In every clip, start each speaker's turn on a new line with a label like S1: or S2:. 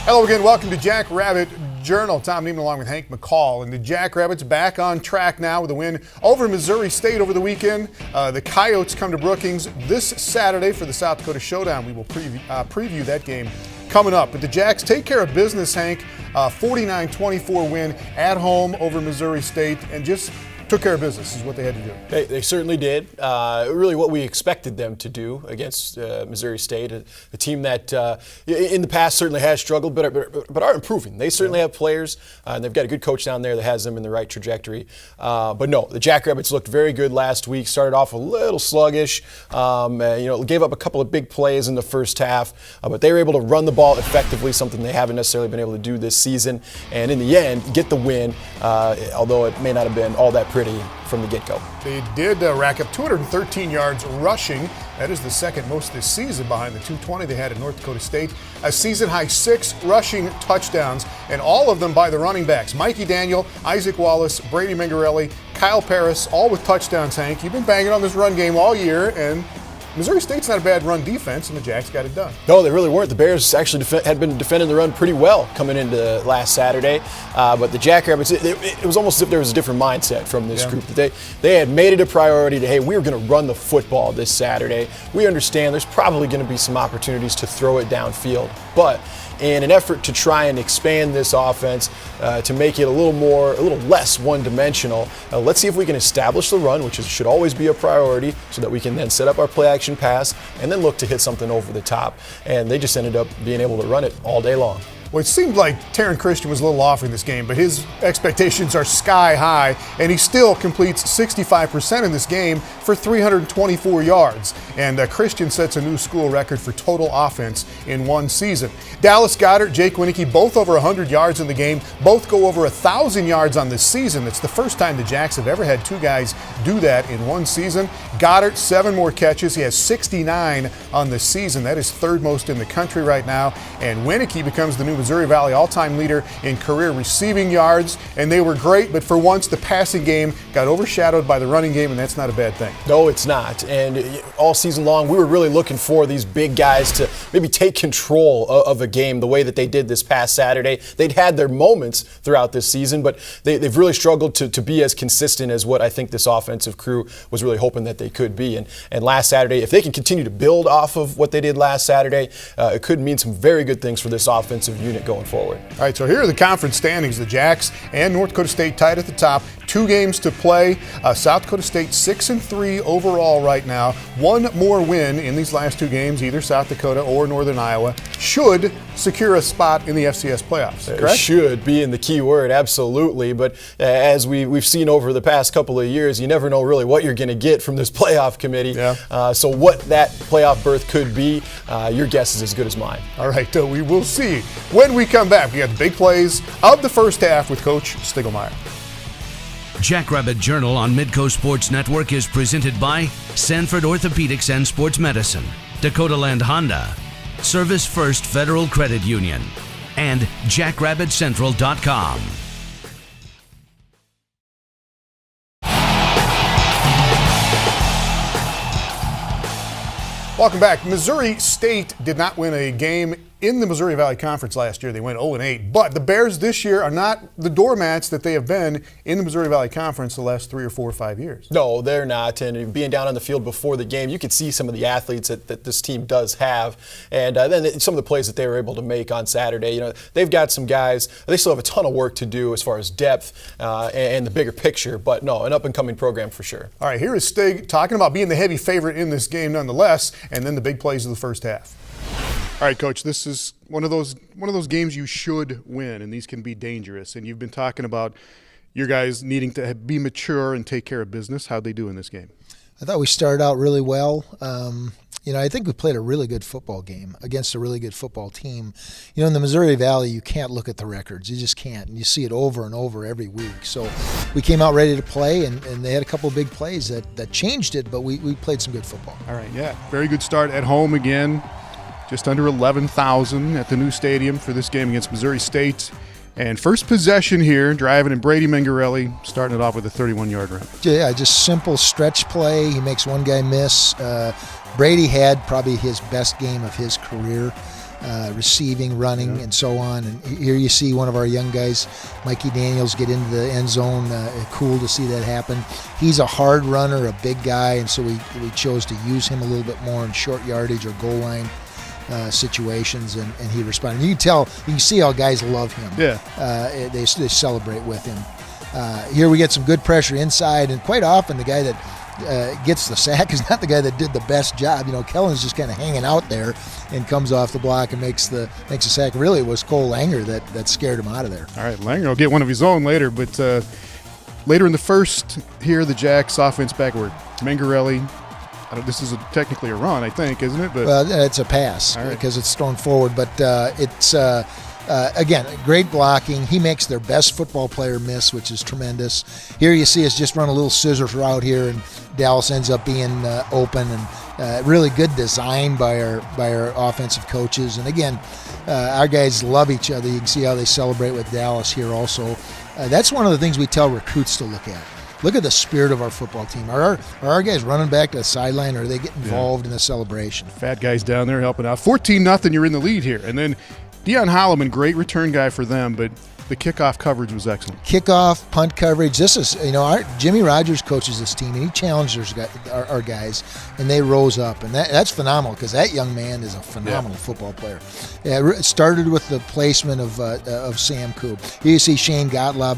S1: Hello again, welcome to Jackrabbit Journal. Tom Neiman along with Hank McCall. And the Jackrabbits back on track now with a win over Missouri State over the weekend. The Coyotes come to Brookings this Saturday for the South Dakota Showdown. We will preview that game coming up. But the Jacks take care of business, Hank. 49-24 win at home over Missouri State and just took care of business is what they had to do.
S2: They certainly did. Really what we expected them to do against Missouri State, a team that in the past certainly has struggled but are improving. They certainly have players, and they've got a good coach down there that has them in the right trajectory. But no, the Jackrabbits looked very good last week, started off a little sluggish, gave up a couple of big plays in the first half, but they were able to run the ball effectively, something they haven't necessarily been able to do this season, and in the end, get the win, although it may not have been all that pretty from the get-go.
S1: They did rack up 213 yards rushing. That is the second most this season behind the 220 they had at North Dakota State. A season-high 6 rushing touchdowns, and all of them by the running backs. Mikey Daniels, Isaac Wallace, Brady Mingarelli, Kyle Paris, all with touchdowns, Hank. You've been banging on this run game all year, and Missouri State's not a bad run defense, and the Jacks got it done.
S2: No, they really weren't. The Bears actually had been defending the run pretty well coming into last Saturday. But the Jackrabbits, it was almost as if there was a different mindset from this group. They had made it a priority to, hey, we're going to run the football this Saturday. We understand there's probably going to be some opportunities to throw it downfield. But in an effort to try and expand this offense, to make it a little less one-dimensional, let's see if we can establish the run, which should always be a priority, so that we can then set up our play-action pass and then look to hit something over the top. And they just ended up being able to run it all day long.
S1: Well, it seemed like Taryn Christian was a little off in this game, but his expectations are sky high, and he still completes 65% in this game for 324 yards. And Christian sets a new school record for total offense in one season. Dallas Goedert, Jake Wieneke, both over 100 yards in the game. Both go over 1,000 yards on this season. It's the first time the Jacks have ever had two guys do that in one season. Goedert, 7 more catches. He has 69 on the season. That is third most in the country right now. And Wieneke becomes the new Missouri Valley all-time leader in career receiving yards, and they were great, but for once the passing game got overshadowed by the running game, and that's not a bad thing.
S2: No, it's not. And all season long, we were really looking for these big guys to maybe take control of a game the way that they did this past Saturday. They'd had their moments throughout this season, but they've really struggled to be as consistent as what I think this offensive crew was really hoping that they could be. And last Saturday, if they can continue to build off of what they did last Saturday, it could mean some very good things for this offensive unit going forward.
S1: All right, so here are the conference standings. The Jacks and North Dakota State tied at the top. 2 games to play. South Dakota State 6-3 overall right now. One more win in these last 2 games, either South Dakota or Northern Iowa, should secure a spot in the FCS playoffs, correct?
S2: Should be in the key word, absolutely. But as we've seen over the past couple of years, you never know really what you're going to get from this playoff committee.
S1: Yeah.
S2: So what that playoff berth could be, your guess is as good as mine.
S1: All right, we will see. When we come back, we got the big plays of the first half with Coach Stiglmeyer.
S3: Jackrabbit Journal on Midco Sports Network is presented by Sanford Orthopedics and Sports Medicine, Dakota Land Honda, Service First Federal Credit Union, and JackrabbitCentral.com.
S1: Welcome back. Missouri State did not win a game in the Missouri Valley Conference last year. They went 0-8. But the Bears this year are not the doormats that they have been in the Missouri Valley Conference the last 3 or 4 or 5 years.
S2: No, they're not. And being down on the field before the game, you could see some of the athletes that this team does have. And then some of the plays that they were able to make on Saturday. They've got some guys. They still have a ton of work to do as far as depth and the bigger picture. But no, an up-and-coming program for sure.
S1: All right, here is Stig talking about being the heavy favorite in this game nonetheless, and then the big plays of the first half. All right, Coach, this is one of those games you should win, and these can be dangerous. And you've been talking about your guys needing to be mature and take care of business. How'd they do in this game?
S4: I thought we started out really well. I think we played a really good football game against a really good football team. In the Missouri Valley, you can't look at the records. You just can't. And you see it over and over every week. So we came out ready to play, and they had a couple of big plays that changed it, but we played some good football.
S1: All right, yeah. Very good start at home again. Just under 11,000 at the new stadium for this game against Missouri State. And first possession here, driving in Brady Mingarelli, starting it off with a 31-yard run.
S4: Yeah, just simple stretch play. He makes one guy miss. Brady had probably his best game of his career. receiving, running, and so on. And here you see one of our young guys, Mikey Daniels, get into the end zone. Cool to see that happen. He's a hard runner, a big guy, and so we chose to use him a little bit more in short yardage or goal line situations, and he responded. You can see how guys love him.
S1: Yeah.
S4: They celebrate with him. Here we get some good pressure inside, and quite often the guy that gets the sack is not the guy that did the best job. Kellen's just kind of hanging out there and comes off the block and makes a sack. Really, it was Cole Langer that scared him out of there.
S1: All right, Langer will get one of his own later, but later in the first, here the Jacks offense backward. Mangarelli. This is technically a run, I think, isn't it? But
S4: well, it's a pass because it's thrown forward, but it's again, great blocking. He makes their best football player miss, which is tremendous. Here you see us just run a little scissors route here, and Dallas ends up being open, and really good design by our offensive coaches. And again, our guys love each other. You can see how they celebrate with Dallas here also. That's one of the things we tell recruits to look at. Look at the spirit of our football team. Are our guys running back to the sideline, or are they getting involved in the celebration?
S1: Fat guys down there helping out. 14-0, you're in the lead here. And then Deion Holloman, great return guy for them, but the kickoff coverage was excellent.
S4: Kickoff, punt coverage. This is, Jimmy Rogers coaches this team, and he challenged our guys, and they rose up. And that's phenomenal because that young man is a phenomenal football player. It started with the placement of Sam Coop. Here you see Shane Gottlob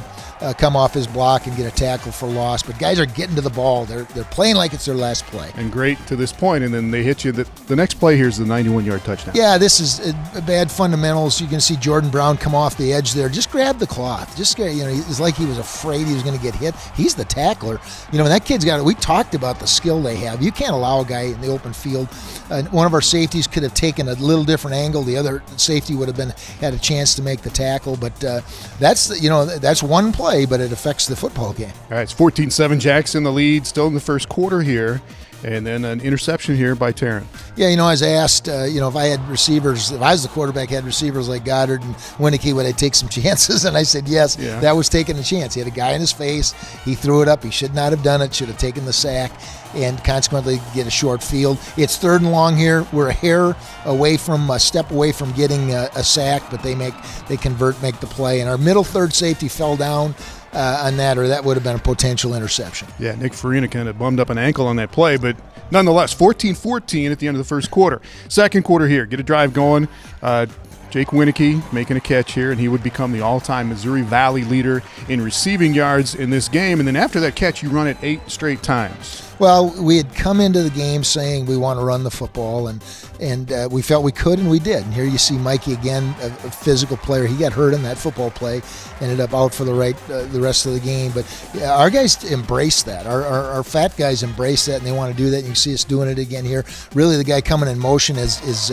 S4: come off his block and get a tackle for loss. But guys are getting to the ball. They're playing like it's their last play.
S1: And great to this point, and then they hit you. The next play here is the 91-yard touchdown.
S4: Yeah, this is bad fundamentals. You can see Jordan Brown come off the edge there. Just grab the cloth. It's like he was afraid he was going to get hit. He's the tackler. That kid's got it. We talked about the skill they have. You can't allow a guy in the open field. One of our safeties could have taken a little different angle. The other safety would have had a chance to make the tackle. But that's one play, but it affects the football game.
S1: All right, it's 14-7. Jacks in the lead, still in the first quarter here. And then an interception here by Tarrant.
S4: Yeah, I was asked, if I had receivers, if I was the quarterback, had receivers like Goddard and Winicky, would I take some chances? And I said yes. Yeah. That was taking a chance. He had a guy in his face. He threw it up. He should not have done it. Should have taken the sack and consequently get a short field. It's 3rd and long here. We're a step away from getting a sack, but they make the play. And our middle third safety fell down on that, or that would have been a potential interception.
S1: Yeah, Nick Farina kind of bummed up an ankle on that play, but nonetheless, 14-14 at the end of the first quarter. Second quarter here, get a drive going. Jake Winicky making a catch here, and he would become the all-time Missouri Valley leader in receiving yards in this game. And then after that catch, you run it 8 straight times.
S4: Well, we had come into the game saying we want to run the football, and we felt we could, and we did. And here you see Mikey again, a physical player. He got hurt in that football play, ended up out for the rest of the game. But our guys embrace that. Our fat guys embrace that, and they want to do that. And you see us doing it again here. Really, the guy coming in motion is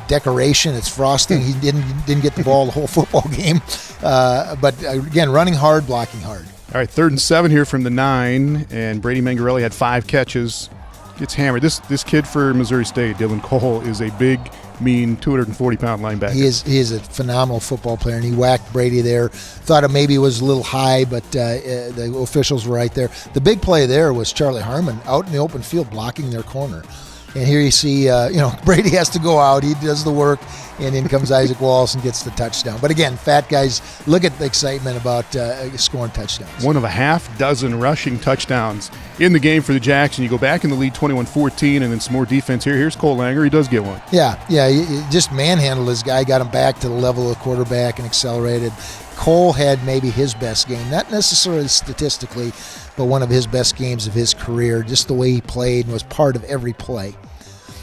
S4: decoration. It's frosting. He didn't get the ball the whole football game. But again, running hard, blocking hard.
S1: All right, 3rd and 7 here from the 9, and Brady Mangarelli had 5 catches. Gets hammered. This kid for Missouri State, Dylan Cole, is a big, mean, 240-pound linebacker.
S4: He is a phenomenal football player, and he whacked Brady there. Thought it maybe was a little high, but the officials were right there. The big play there was Charlie Harmon out in the open field blocking their corner. And here you see, Brady has to go out. He does the work, and in comes Isaac Wallace and gets the touchdown. But again, fat guys, look at the excitement about scoring touchdowns. One of a half dozen rushing touchdowns in the game for the Jacks, and you go back in the lead 21-14, and then some more defense here. Here's Cole Langer. He does get one. Yeah, he just manhandled this guy, got him back to the level of the quarterback and accelerated. Cole had maybe his best game, not necessarily statistically, but one of his best games of his career, just the way he played and was part of every play.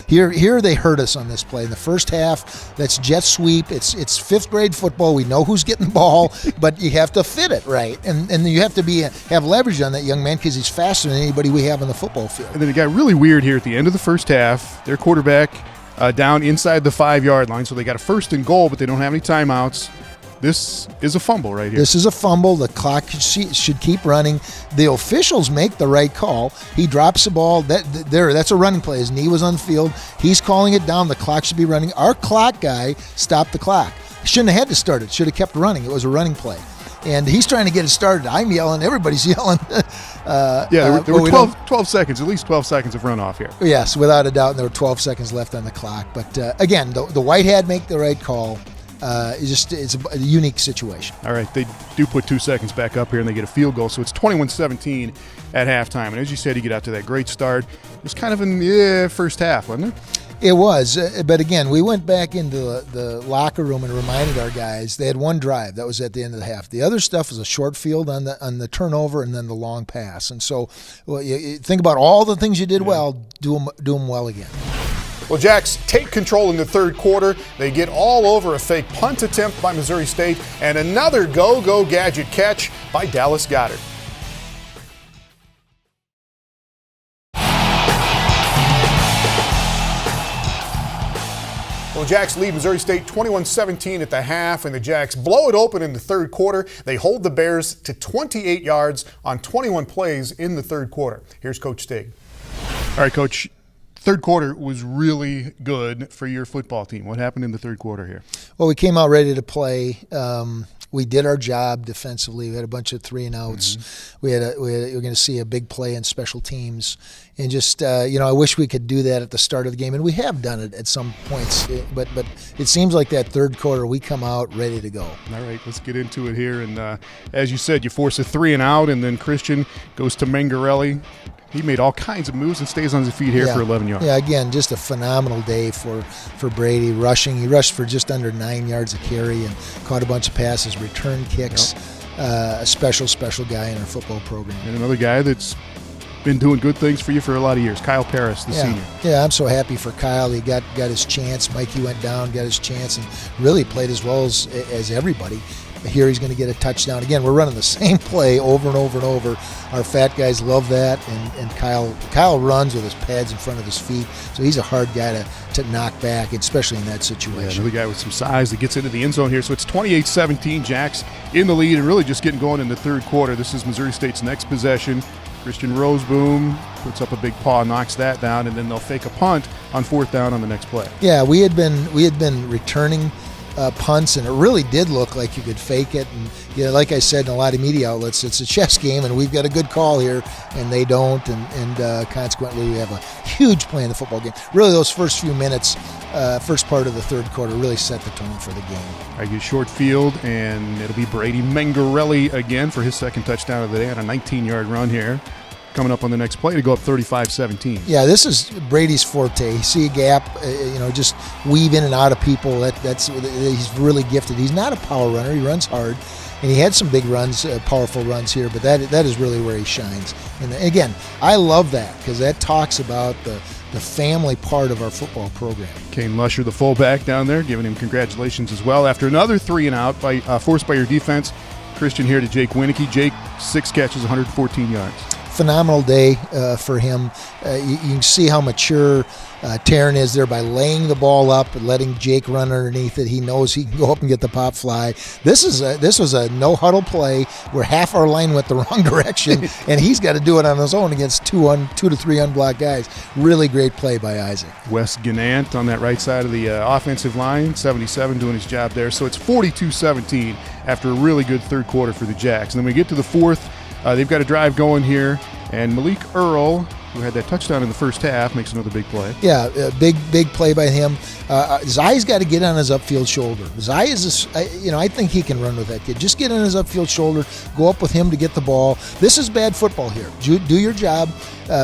S4: Here they hurt us on this play. In the first half, that's jet sweep. It's 5th grade football. We know who's getting the ball, but you have to fit it right. And you have to have leverage on that young man because he's faster than anybody we have on the football field. And then it got really weird here at the end of the first half. Their quarterback down inside the 5-yard line, so they got a 1st and goal, but they don't have any timeouts. This is a fumble right here. This is a fumble. The clock should keep running. The officials make the right call. He drops the ball. That's a running play. His knee was on the field. He's calling it down. The clock should be running. Our clock guy stopped the clock. Shouldn't have had to start it. Should have kept running. It was a running play. and he's trying to get it started. I'm yelling, everybody's yelling.
S1: There were 12 seconds, at least 12 seconds of runoff here.
S4: Yes, without a doubt, and there were 12 seconds left on the clock. But again, the white hat make the right call. It's a unique situation.
S1: All right, they do put 2 seconds back up here, and they get a field goal, so it's 21-17 at halftime. And as you said, you get out to that great start. It was kind of in the first half, wasn't it?
S4: It was, but again, we went back into the locker room and reminded our guys they had one drive. That was at the end of the half. The other stuff was a short field on the turnover and then the long pass. And so, you think about all the things you did well. Do them well again.
S1: Well, Jacks take control in the third quarter. They get all over a fake punt attempt by Missouri State and another go-go gadget catch by Dallas Goedert. Well, Jacks lead Missouri State 21-17 at the half, and the Jacks blow it open in the third quarter. They hold the Bears to 28 yards on 21 plays in the third quarter. Here's Coach Stig. All right, Coach. Third quarter was really good for your football team. What happened in the third quarter here?
S4: Well, we came out ready to play. We did our job defensively. We had a bunch of 3-and-outs. Mm-hmm. We were going to see a big play in special teams. And just, I wish we could do that at the start of the game. And we have done it at some points. But it seems like that third quarter, we come out ready to go.
S1: All right, let's get into it here. And as you said, you force a 3-and-out, and then Christian goes to Mangarelli. He made all kinds of moves and stays on his feet here for 11 yards.
S4: Yeah, again, just a phenomenal day for Brady rushing. He rushed for just under 9 yards a carry and caught a bunch of passes, return kicks. A special guy in our football program.
S1: And another guy that's been doing good things for you for a lot of years, Kyle Paris, the senior.
S4: Yeah, I'm so happy for Kyle. He got his chance. Mikey went down, got his chance, and really played as well as everybody. Here he's going to get a touchdown. Again, we're running the same play over and over and over. Our fat guys love that, and Kyle runs with his pads in front of his feet, so he's a hard guy to knock back, especially in that situation.
S1: Yeah, another guy with some size that gets into the end zone here. So it's 28-17, Jacks in the lead and really just getting going in the third quarter. This is Missouri State's next possession. Christian Roseboom puts up a big paw, knocks that down, and then they'll fake a punt on fourth down on the next play.
S4: Yeah, we had been returning punts, and it really did look like you could fake it. And like I said in a lot of media outlets, it's a chess game, and we've got a good call here, and they don't, and consequently we have a huge play in the football game. Really, those first few minutes, first part of the third quarter, really set the tone for the game.
S1: I get short field, and it'll be Brady Mangarelli again for his second touchdown of the day on a 19-yard run here. Coming up on the next play to go up 35-17.
S4: Yeah, this is Brady's forte. You see a gap, just weave in and out of people. He's really gifted. He's not a power runner. He runs hard, and he had some big runs, powerful runs here. But that is really where he shines. And again, I love that because that talks about the family part of our football program.
S1: Kane Lusher, the fullback down there, giving him congratulations as well. After another 3-and-out forced by your defense, Christian here to Jake Winicky. Jake, 6 catches, 114 yards.
S4: Phenomenal day for him. You can see how mature Taryn is there by laying the ball up and letting Jake run underneath it. He knows he can go up and get the pop fly. This was a no huddle play where half our line went the wrong direction, and he's got to do it on his own against 2 to 3 unblocked guys. Really great play by Isaac.
S1: Wes Gannant on that right side of the offensive line, 77 doing his job there. So it's 42-17 after a really good third quarter for the Jacks. And then we get to the fourth. They've got a drive going here, and Malik Earl, who had that touchdown in the first half, makes another big play.
S4: Yeah, big play by him. Zai's got to get on his upfield shoulder. Zai is, I think he can run with that kid. Just get on his upfield shoulder, go up with him to get the ball. This is bad football here. Do your job.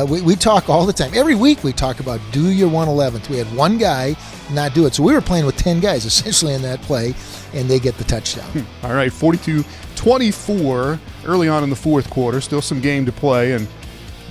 S4: We talk all the time. Every week we talk about do your 111th. We had one guy not do it. So we were playing with 10 guys essentially in that play, and they get the touchdown.
S1: All right, 42-24 early on in the fourth quarter. Still some game to play, and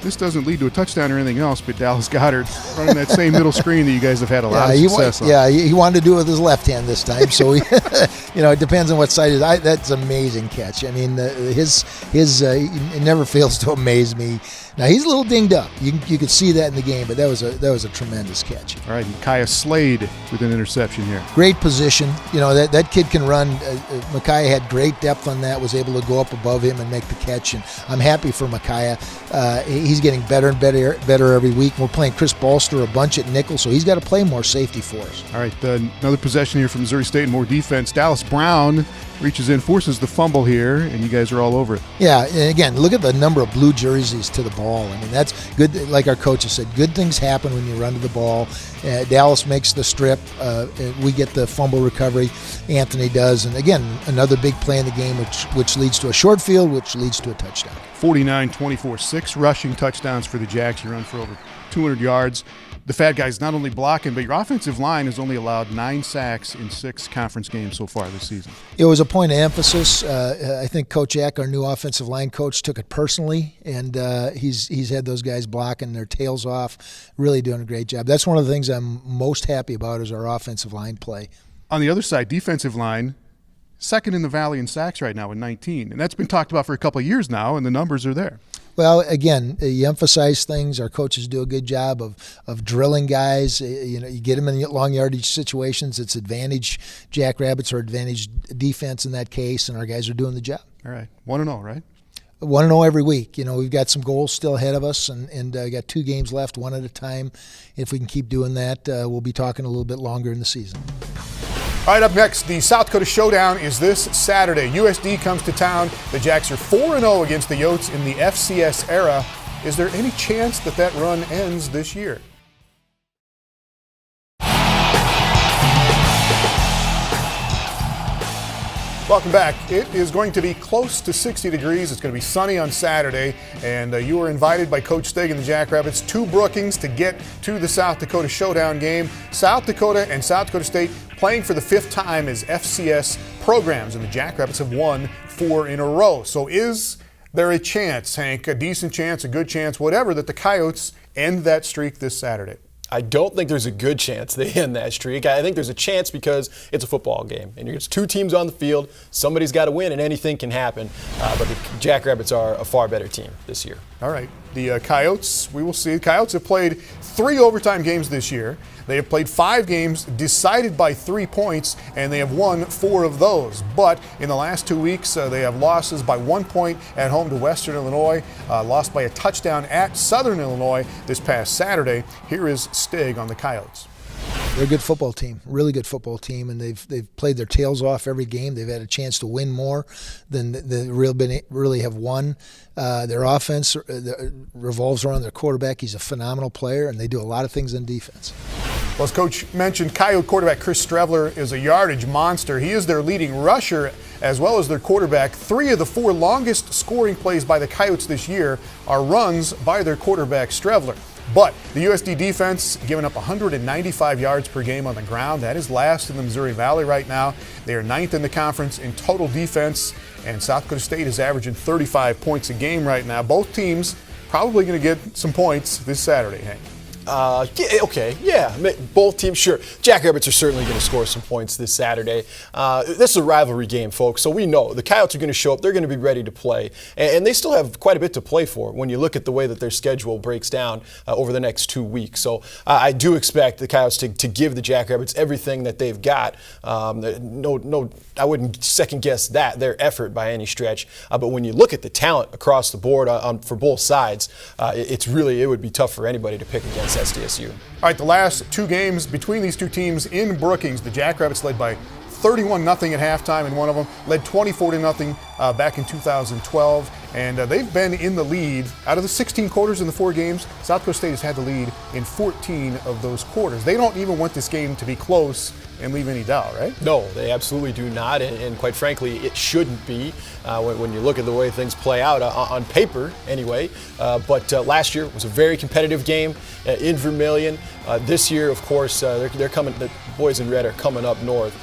S1: this doesn't lead to a touchdown or anything else, but Dallas Goedert running that same middle screen that you guys have had a lot of success on.
S4: Yeah, he wanted to do it with his left hand this time, so it depends on what side it is. That's an amazing catch. I mean, it never fails to amaze me. Now he's a little dinged up. You could see that in the game, but that was a tremendous catch.
S1: All right, and Kaya Slade with an interception here.
S4: Great position. You know, that kid can run. Micaiah had great depth on that, was able to go up above him and make the catch, and I'm happy for Micaiah. He's getting better and better every week. We're playing Chris Bolster a bunch at nickel, so he's got to play more safety for us.
S1: All right, another possession here from Missouri State and more defense. Dallas Brown reaches in, forces the fumble here, and you guys are all over it.
S4: Yeah, and again, look at the number of blue jerseys to the ball. I mean, that's good. Like our coach has said, good things happen when you run to the ball. Dallas makes the strip. We get the fumble recovery. Anthony does. And again, another big play in the game, which leads to a short field, which leads to a touchdown.
S1: 49-24, 6 rushing touchdowns for the Jacks. You run for over 200 yards. The Fat Guys not only blocking, but your offensive line has only allowed 9 sacks in 6 conference games so far this season.
S4: It was a point of emphasis. I think Coach Eck, our new offensive line coach, took it personally, and he's had those guys blocking their tails off, really doing a great job. That's one of the things I'm most happy about is our offensive line play.
S1: On the other side, defensive line, second in the Valley in sacks right now with 19, and that's been talked about for a couple of years now, and the numbers are there.
S4: Well, again, you emphasize things. Our coaches do a good job of drilling guys. You get them in long yardage situations. It's advantage Jackrabbits or advantage defense in that case, and our guys are doing the job.
S1: All right, 1-0, right?
S4: 1-0 every week. We've got some goals still ahead of us, and got 2 games left, one at a time. If we can keep doing that, we'll be talking a little bit longer in the season.
S1: All right, up next, the South Dakota Showdown is this Saturday. USD comes to town. The Jacks are 4-0 against the Yotes in the FCS era. Is there any chance that run ends this year? Welcome back. It is going to be close to 60 degrees. It's going to be sunny on Saturday, and you are invited by Coach Stig and the Jackrabbits to Brookings to get to the South Dakota Showdown game. South Dakota and South Dakota State playing for the 5th time as FCS programs, and the Jackrabbits have won 4 in a row. So is there a chance, Hank, a decent chance, a good chance, whatever, that the Coyotes end that streak this Saturday?
S2: I don't think there's a good chance they end that streak. I think there's a chance because it's a football game. And it's 2 teams on the field. Somebody's got to win, and anything can happen. But the Jackrabbits are a far better team this year.
S1: All right. The Coyotes, we will see. The Coyotes have played 3 overtime games this year. They have played 5 games decided by 3 points, and they have won 4 of those. But in the last 2 weeks, they have losses by 1 point at home to Western Illinois, lost by a touchdown at Southern Illinois this past Saturday. Here is Stig on the Coyotes.
S4: They're a good football team, really good football team, and they've played their tails off every game. They've had a chance to win more than they really have won. Their offense revolves around their quarterback. He's a phenomenal player, and they do a lot of things on defense.
S1: Well, as Coach mentioned, Coyote quarterback Chris Strevler is a yardage monster. He is their leading rusher as well as their quarterback. 3 of the 4 longest scoring plays by the Coyotes this year are runs by their quarterback Strevler. But the USD defense giving up 195 yards per game on the ground. That is last in the Missouri Valley right now. They are 9th in the conference in total defense, and South Dakota State is averaging 35 points a game right now. Both teams probably going to get some points this Saturday, Hank.
S2: Both teams, sure. Jackrabbits are certainly going to score some points this Saturday. This is a rivalry game, folks, so we know the Coyotes are going to show up. They're going to be ready to play, and they still have quite a bit to play for when you look at the way that their schedule breaks down over the next 2 weeks. So I do expect the Coyotes to give the Jackrabbits everything that they've got. I wouldn't second guess their effort by any stretch. But when you look at the talent across the board for both sides, it would be tough for anybody to pick against SDSU.
S1: All right, the last 2 games between these 2 teams in Brookings, the Jackrabbits led by 31-0 at halftime in one of them, led 24-0 back in 2012, and they've been in the lead. Out of the 16 quarters in the 4 games, South Dakota State has had the lead in 14 of those quarters. They don't even want this game to be close and leave any doubt, right?
S2: No, they absolutely do not, and quite frankly, it shouldn't be when you look at the way things play out on paper anyway. But last year was a very competitive game in Vermillion. This year, of course, they're coming. The boys in red are coming up north.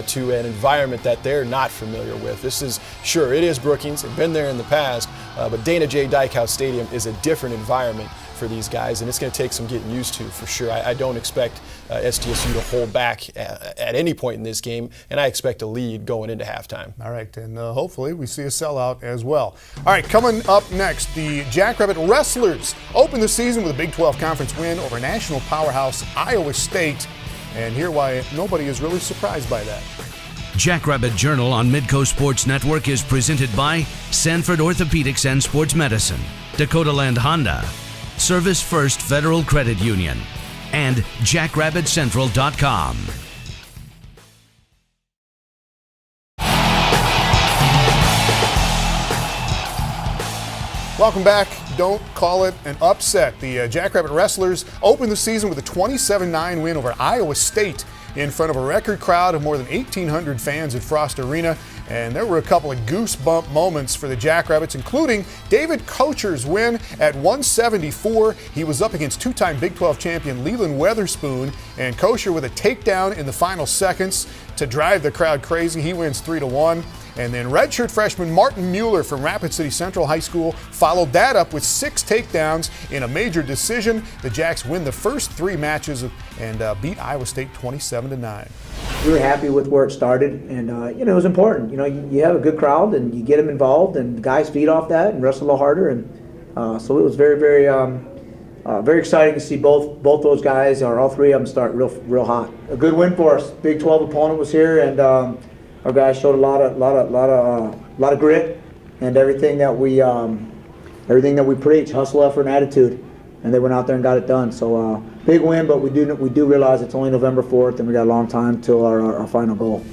S2: to an environment that they're not familiar with. This is, sure, it is Brookings. They've been there in the past, but Dana J. Dykehouse Stadium is a different environment for these guys, and it's going to take some getting used to for sure. I don't expect SDSU to hold back at any point in this game, and I expect a lead going into halftime.
S1: All right, and hopefully we see a sellout as well. All right, coming up next, the Jackrabbit Wrestlers open the season with a Big 12 Conference win over national powerhouse Iowa State, and hear why nobody is really surprised by that.
S3: Jackrabbit Journal on Midco Sports Network is presented by Sanford Orthopedics and Sports Medicine, Dakota Land Honda, Service First Federal Credit Union, and JackrabbitCentral.com.
S1: Welcome back. Don't call it an upset. The Jackrabbit Wrestlers opened the season with a 27-9 win over Iowa State in front of a record crowd of more than 1,800 fans at Frost Arena. And there were a couple of goosebump moments for the Jackrabbits, including David Kocher's win at 174. He was up against two-time Big 12 champion Leland Weatherspoon, and Kocher with a takedown in the final seconds to drive the crowd crazy. He wins 3-1. And then redshirt freshman Martin Mueller from Rapid City Central High School followed that up with 6 takedowns in a major decision. The Jacks win the first 3 matches and beat Iowa State 27-9.
S5: We were happy with where it started, and it was important. You have a good crowd, and you get them involved, and the guys feed off that and wrestle a little harder, and so it was very, very, very exciting to see both those guys, or all 3 of them, start real hot. A good win for us. Big 12 opponent was here, and our guys showed a lot of grit and everything that we preach: hustle, effort, and attitude. And they went out there and got it done. So big win, but we do realize it's only November 4th, and we got a long time till our final goal.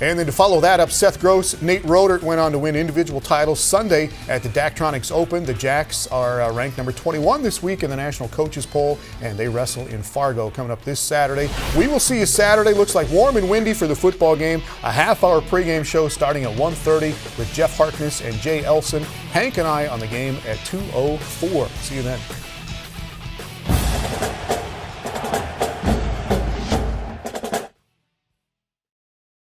S1: And then to follow that up, Seth Gross, Nate Rodert went on to win individual titles Sunday at the Daktronics Open. The Jacks are ranked number 21 this week in the National Coaches Poll, and they wrestle in Fargo coming up this Saturday. We will see you Saturday. Looks like warm and windy for the football game. A half-hour pregame show starting at 1:30 with Jeff Harkness and Jay Elson. Hank and I on the game at 2:04. See you then.